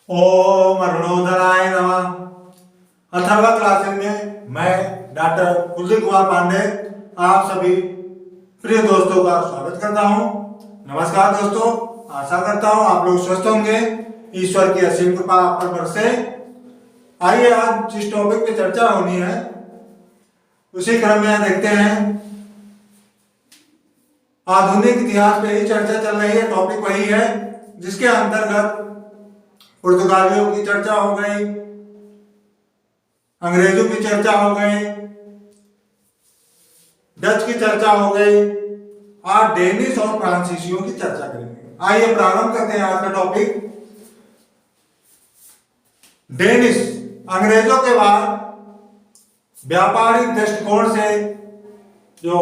ओम अरुणोदराय नमः। अथर्व क्लासेस में मैं डॉक्टर कुलदीप कुमार पांडे आप सभी प्रिय दोस्तों का स्वागत करता हूं। नमस्कार दोस्तों, आशा करता हूं आप लोग स्वस्थ होंगे। ईश्वर की असीम कृपा आप पर बरसे। आइए आज जिस टॉपिक पे चर्चा होनी है उसी क्रम में देखते हैं। आधुनिक इतिहास पे ही चर्चा चल रही है। टॉपिक वही है जिसके अंतर्गत पुर्तगालियों की चर्चा हो गई, अंग्रेजों की चर्चा हो गई, डच की चर्चा हो गई, आज डेनिश और फ्रांसीसियों की चर्चा करेंगे। आइए प्रारंभ करते हैं आज का टॉपिक। डेनिश अंग्रेजों के बाद व्यापारिक दृष्टिकोण से जो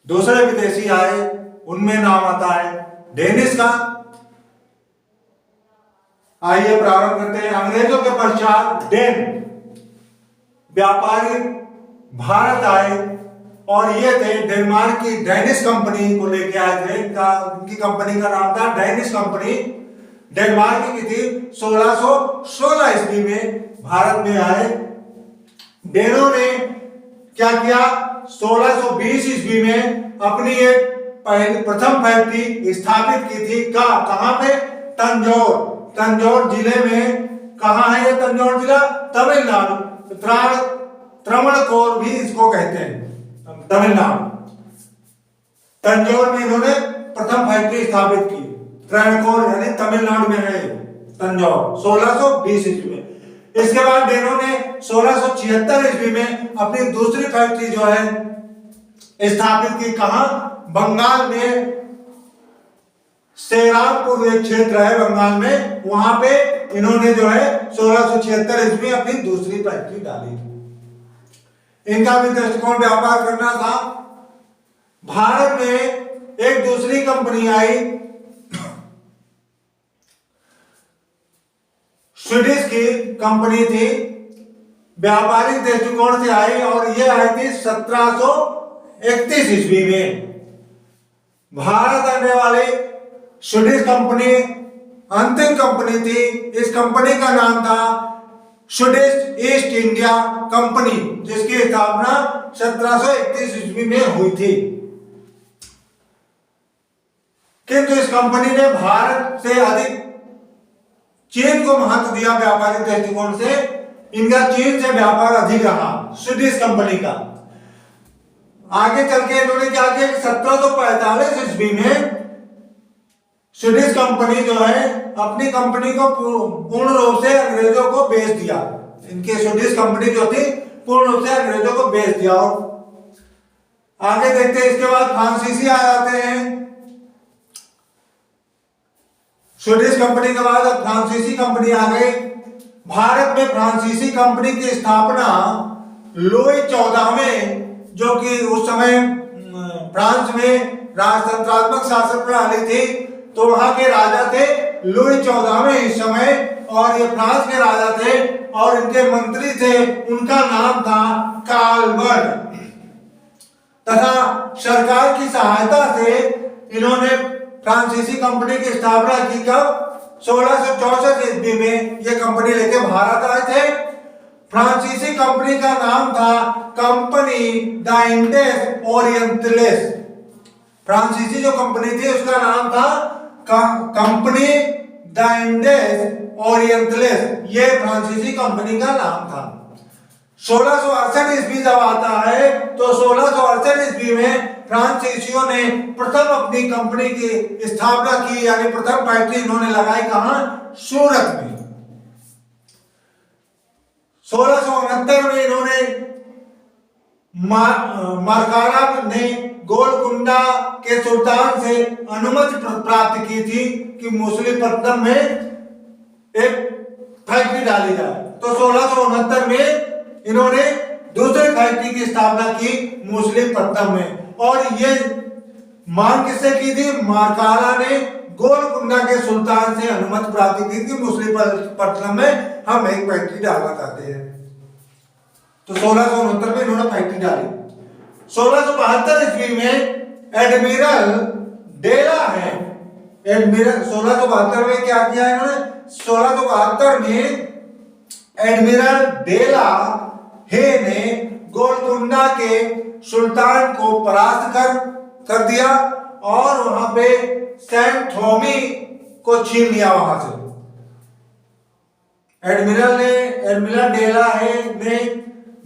दूसरे विदेशी आए उनमें नाम आता है डेनिश का। आइए प्रारंभ करते हैं। अंग्रेजों के पश्चात डेन व्यापारी भारत आए और ये थे डेनमार्क की डेनिश कंपनी को लेके आए थे। इनकी कंपनी का नाम था डेनिश कंपनी। डेनमार्क की थी। 1616 ईस्वी में भारत में आए। डेनों ने क्या किया, 1620 ईस्वी में अपनी एक प्रथम फैक्ट्री स्थापित की थी। कहां पे? तंजौर। तंजौर जिले में। कहां है ये तंजौर जिला? तमिलनाडु। त्रवणकोर भी इसको कहते हैं, तमिलनाडु। तंजौर में इन्होंने प्रथम फैक्ट्री स्थापित की। त्रवणकोर यानी तमिलनाडु में है तंजौर, 1620 ईस्वी में। इसके बाद डेनों ने 1676 ईस्वी में अपनी दूसरी फैक्ट्री जो है स्थापित की। कहां? बंगाल में। सेरामपुर एक क्षेत्र है बंगाल में, वहां पे इन्होंने जो है 1676 ईस्वी में अपनी दूसरी फैक्ट्री डाली। इनका भी दृष्टिकोण व्यापार करना था। भारत में एक दूसरी कंपनी आई, स्वीडिश की कंपनी थी, व्यापारिक दृष्टिकोण से आई और यह आई थी 1731 ईस्वी में। भारत आने वाली स्वीडिश कंपनी अंतिम कंपनी थी। इस कंपनी का नाम था स्वीडिश ईस्ट इंडिया कंपनी, जिसकी स्थापना 1731 ईस्वी में हुई थी। किंतु इस कंपनी ने भारत से अधिक चीन को महत्व दिया व्यापारिक दृष्टिकोण से। इनका चीन से व्यापार अधिक रहा स्वीडिश कंपनी का। आगे चल के इन्होंने क्या किया कि 1745 ईस्वी में स्वीडिश कंपनी जो है अपनी कंपनी को पूर्ण रूप से अंग्रेजों को बेच दिया। इनकी स्वीडिश कंपनी जो थी पूर्ण रूप से अंग्रेजों को बेच दिया। आगे देखते हैं। इसके बाद फ्रांसीसी आ जाते हैं। स्वीडिश कंपनी के बाद अब फ्रांसीसी कंपनी आ गई। भारत में फ्रांसीसी कंपनी की स्थापना लुई 14वें, जो कि उस समय फ्रांस में राजतंत्रात्मक शासन प्रणाली थी, तो वहां के राजा थे लुई 14वें इस समय, और ये फ्रांस के राजा थे और इनके मंत्री थे, उनका नाम था कार्लबर्ट। तथा सरकार की सहायता से इन्होंने फ्रांसीसी कंपनी की स्थापना की। कब? 1664 ईस्वी में ये कंपनी लेके भारत आए थे। फ्रांसीसी कंपनी का नाम था कंपनी द इंडेस ओरिएंटलेस। फ्रांसीसी जो कंपनी थी उसका नाम था कंपनी द इंडेस ओरिएंटलेस। ये फ्रांसीसी कंपनी का नाम था। 1668 ईस्वी जब आता है तो 1668 ईस्वी में फ्रांसीसियों ने प्रथम अपनी कंपनी की स्थापना की, यानी प्रथम फैक्ट्री इन्होंने लगाई। कहां? सूरत में। 1669 में इन्होंने मारकारा ने गोलकुंडा के सुल्तान से अनुमति प्राप्त की थी कि मूसलीपट्टनम में एक फैक्ट्री डाली जाए। तो 1669 में इन्होंने दूसरी फैक्ट्री की स्थापना की मूसलीपट्टनम में। और ये मांग किससे की थी? मारकारा ने गोलकुंडा के सुल्तान से अनुमति प्राप्त की थी मूसलीपट्टनम में हम एक फैक्ट्री डालना चाहते हैं। तो 1669 में इन्होंने फैक्ट्री डाली। 1672 ईस्वी में एडमिरल डेला है, एडमिरल 1672 में क्या किया इन्होंने? 1672 में एडमिरल डेला हे ने गोलकुंडा के सुल्तान को परास्त कर दिया और वहां पे सेंट थॉमी को छीन लिया वहां से। एडमिरल डेला हे ने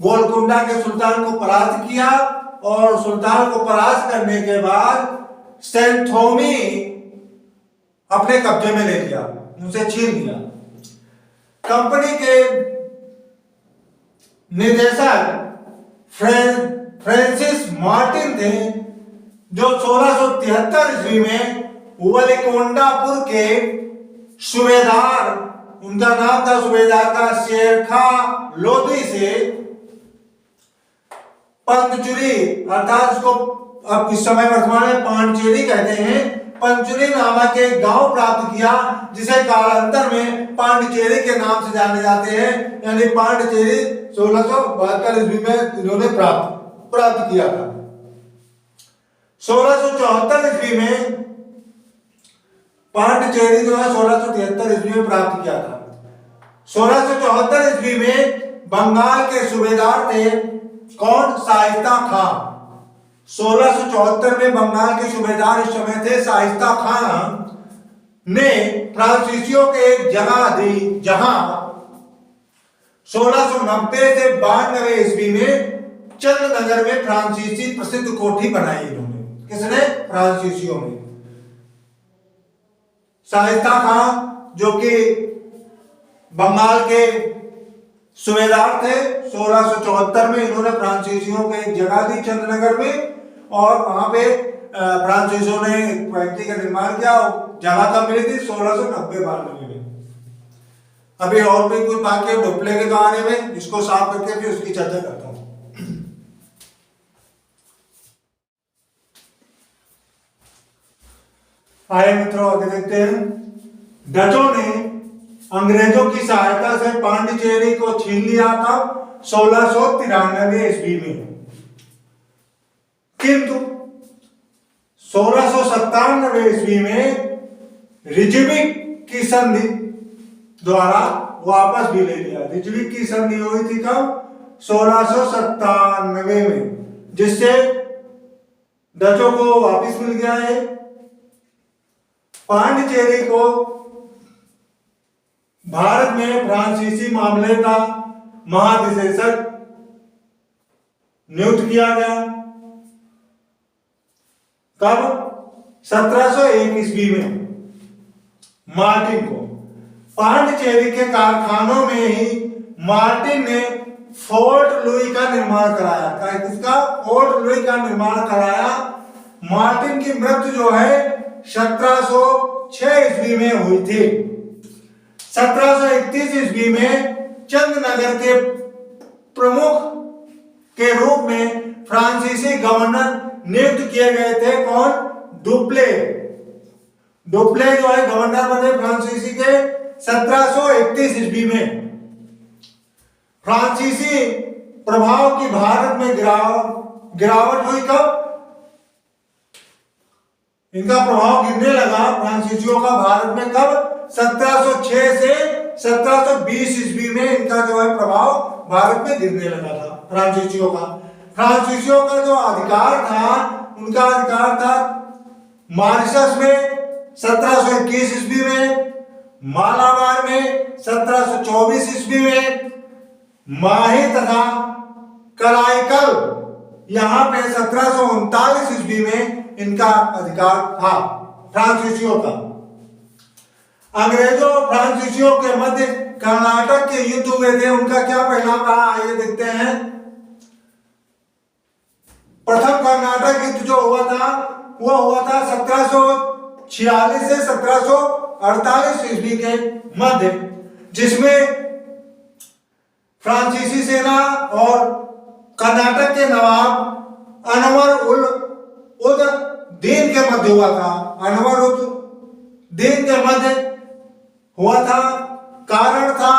गोलकुंडा के सुल्तान को परास्त किया और सुल्तान को परास्त करने के बाद सेंट थॉमी अपने कब्जे में ले लिया, उनसे छीन लिया। कंपनी के निदेशक फ्रांसिस मार्टिन थे जो 1673 ईस्वी में वलिकोंडापुर के सूबेदार, उनका नाम था सूबेदार का शेरखा लोधी से पंचचूरी अर्थात उसको अब इस समय वर्तमान में पांडिचेरी कहते हैं, पंचुरी नामक एक गांव प्राप्त किया जिसे कालांतर में पांडिचेरी के नाम से जाने जाते हैं। यानी पांडिचेरी 1672 ईस्वी में इन्होंने प्राप्त किया था। 1674 ईस्वी में पांडिचेरी जो है 1673 ईस्वी में प्राप्त किया था। 1674 ईस्वी में बंगाल के सूबेदार थे कौन? शाइस्ता खां। 1674 में बंगाल के सूबेदार इस समय थे शाइस्ता खां ने फ्रांसीसियों को एक जगह दी जहां 1690 से 92 ईस्वी में चंदनगर में फ्रांसीसी प्रसिद्ध कोठी बनाई इन्होंने। किसने? फ्रांसीसियों ने। शाइस्ता खां जो कि बंगाल के सूबेदार थे, 1674 में इन्होंने फ्रांसीसियों को एक जगह दी चंदनगर में और वहां पे फ्रांसीसियों ने फैक्ट्री का निर्माण किया। जगह कब मिली थी? 1690-92 में। अभी और भी कुछ बाकी डुप्ले के जमाने में, जिसको साफ करके फिर उसकी चर्चा करता हूं। आइए मित्रों आगे देखते हैं। डचों ने अंग्रेजों की सहायता से पांडिचेरी को छीन लिया था 1693 ईस्वी में, किंतु 1697 ईस्वी में रिजविक की संधि द्वारा वापस भी ले लिया। रिजविक की संधि हुई थी कब? 1697 में, जिससे डचों को वापस मिल गया है। पांडिचेरी को भारत में फ्रांसीसी मामले का महानिदेशक नियुक्त किया गया। कब? 1701 ईस्वी में मार्टिन को। पांडिचेरी के कारखानों में ही मार्टिन ने फोर्ट लुई का निर्माण कराया। किसका? फोर्ट लुई का निर्माण कराया। मार्टिन की मृत्यु जो है 1706 ईस्वी में हुई थी। 1731 ईस्वी में चंदनगर के प्रमुख के रूप में फ्रांसीसी गवर्नर नियुक्त किए गए थे। कौन? डुप्ले। डुप्ले जो है गवर्नर बने फ्रांसीसी के 1731 ईस्वी में। फ्रांसीसी प्रभाव की भारत में गिरावट हुई। कब? इनका प्रभाव गिरने लगा फ्रांसीसियों का भारत में। कब? 1706 से 1720 ईस्वी में इनका जो है प्रभाव भारत में गिरने लगा था फ्रांसीसियों का। फ्रांसीसियों का जो अधिकार था, उनका अधिकार था मॉरिशस में 1721 ईस्वी में, मालाबार में 1724 ईस्वी में, माही तथा कराईकल यहाँ पे 1739 ईस्वी में इनका अधिकार था फ्रांसीसियों का। अंग्रेजों और फ्रांसीसियों के मध्य कर्नाटक के युद्ध हुए थे, उनका क्या परिणाम रहा आइए देखते हैं। प्रथम कर्नाटक युद्ध जो हुआ था वो हुआ था 1746 से 1748 ईस्वी के मध्य, जिसमें फ्रांसीसी सेना और कर्नाटक के नवाब अनवर उद दीन के मध्य हुआ था। अनवर उद दीन के मध्य हुआ था। कारण था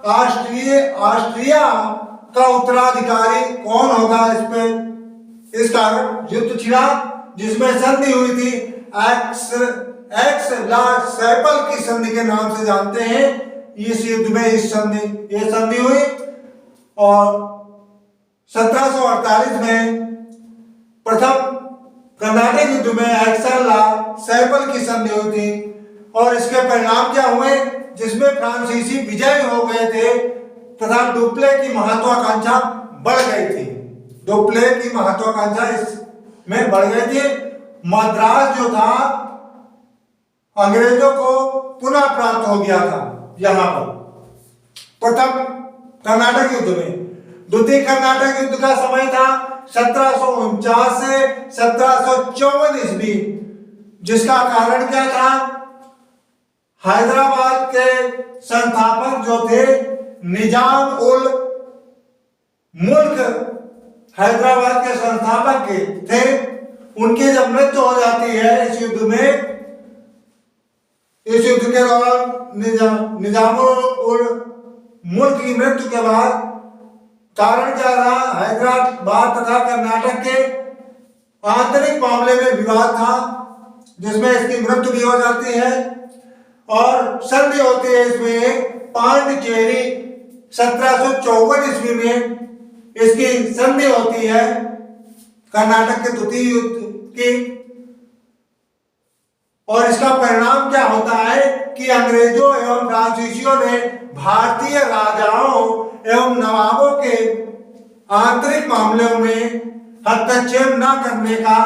ऑस्ट्रिया का उत्तराधिकारी कौन होगा, इस पे इस कारण युद्ध छिड़ा, जिसमें संधि हुई थी एक्स ला सैपल की संधि के नाम से जानते हैं। इस युद्ध में ये संधि हुई और 1748 में प्रथम कर्नाटक युद्ध में एक्सन ला सैपल की संधि हुई थी और इसके परिणाम क्या हुए, जिसमें फ्रांसीसी विजयी हो गए थे तथा डुप्ले की महत्वाकांक्षा बढ़ गई थी। डुप्ले की महत्वाकांक्षा इसमें बढ़ गई थी। मद्रास जो था अंग्रेजों को पुनः प्राप्त हो गया था। यहां पर प्रथम कर्नाटक युद्ध में, द्वितीय कर्नाटक युद्ध का समय था 1749 से 1754 ईस्वी, जिसका कारण क्या था, हैदराबाद के संस्थापक जो थे निजाम उल मुल्क हैदराबाद के संस्थापक के थे, उनकी जब मृत्यु हो जाती है इस युद्ध में, इस युद्ध के दौरान निजाम उल मुल्क की मृत्यु के बाद कारण क्या रहा, हैदराबाद तथा कर्नाटक के आंतरिक मामले में विवाद था जिसमें इसकी मृत्यु भी हो जाती है और संधि होती है इसमें पांडिचेरी 1754 ईस्वी में इसकी संधि होती है कर्नाटक के द्वितीय युद्ध की। और इसका परिणाम क्या होता है कि अंग्रेजों एवं फ्रांसीसियों ने भारतीय राजाओं एवं नवाबों के आंतरिक मामलों में हस्तक्षेप न करने का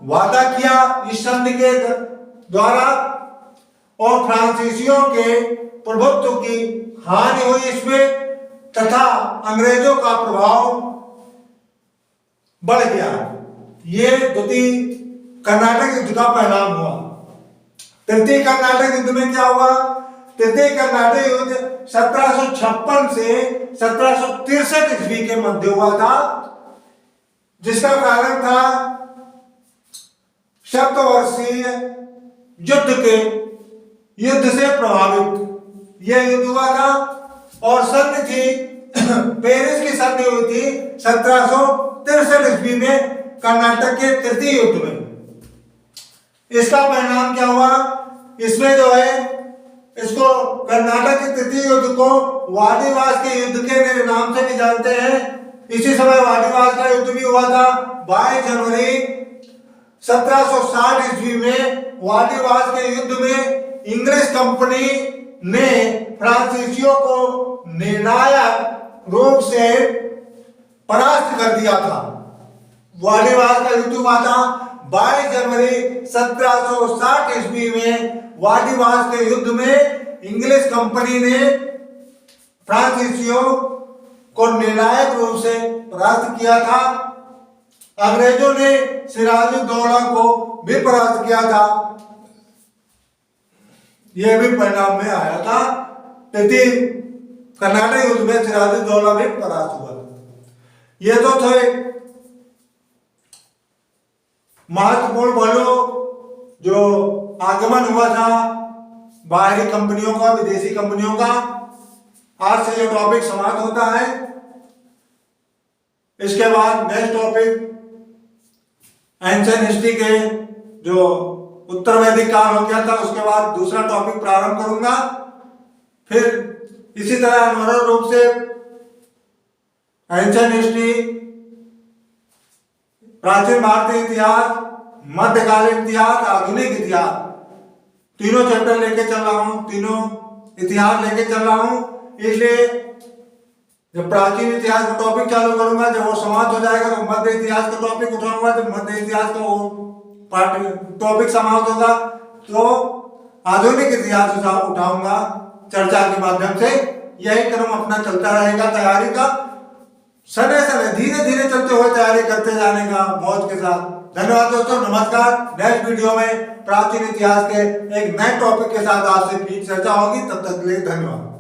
वादा किया इस संधि के द्वारा और फ्रांसीसियों के प्रभुत्व की हानि हुई इसमें तथा अंग्रेजों का प्रभाव बढ़ गया। ये द्वितीय कर्नाटक युद्ध का परिणाम हुआ। तृतीय कर्नाटक युद्ध में क्या हुआ, तृतीय कर्नाटक युद्ध 1756 से 1763 ईस्वी के मध्य हुआ था, जिसका कारण था सप्तवर्षीय युद्ध से प्रभावित यह युद्ध हुआ था और संधि थी पेरिस की संधि हुई थी 1763 ईस्वी में कर्नाटक के तृतीय युद्ध में। इसका परिणाम क्या हुआ, इसमें जो है इसको कर्नाटक के तृतीय युद्ध को वाडीवास के युद्ध के नाम से भी जानते हैं। इसी समय वाडीवास का युद्ध भी हुआ था 22 जनवरी 1760 ईस्वी में। वाडीवास के युद्ध में इंग्लिश कंपनी ने फ्रांसीसियों को निर्णायक रूप से परास्त कर दिया था। वाडीवास का युद्ध हुआ था 22 जनवरी 1760 ईस्वी में। वाडीवास के युद्ध में इंग्लिश कंपनी ने फ्रांसीसियों को निर्णायक रूप से परास्त किया था। अंग्रेजों ने सिराजुद्दौला को भी परास्त किया था। यह भी परिणाम में आया था। तृतीय कर्नाटक युद्ध में सिराजुद्दौला भी परास्त हुआ था। ये तो थे महत्वपूर्ण बलों जो आगमन हुआ था बाहरी कंपनियों का, विदेशी कंपनियों का। आज से यह टॉपिक समाप्त होता है। इसके बाद नेक्स्ट टॉपिक एंशिएंट हिस्ट्री के जो उत्तर वैदिक काल हो गया था उसके बाद दूसरा टॉपिक प्रारंभ करूंगा। फिर इसी तरह अनवरत रूप से एंशिएंट हिस्ट्री, प्राचीन भारतीय इतिहास, मध्यकालीन इतिहास, आधुनिक इतिहास, तीनों चैप्टर लेके चल रहा हूं, तीनों इतिहास लेके चल रहा हूं। इसलिए जब प्राचीन इतिहास का टॉपिक चालू करूंगा, जब वो समाप्त हो जाएगा तो मध्य इतिहास का टॉपिक उठाऊंगा। जब मध्य इतिहास का टॉपिक समाप्त होगा तो आधुनिक इतिहास उठाऊंगा चर्चा के माध्यम से। यही क्रम अपना चलता रहेगा तैयारी का, समय समय धीरे धीरे चलते हुए तैयारी करते जाने का मौज के साथ। धन्यवाद दोस्तों, नमस्कार। नेक्स्ट वीडियो में प्राचीन इतिहास के एक नए टॉपिक के साथ आपसे फिर चर्चा होगी। तब तक के लिए धन्यवाद।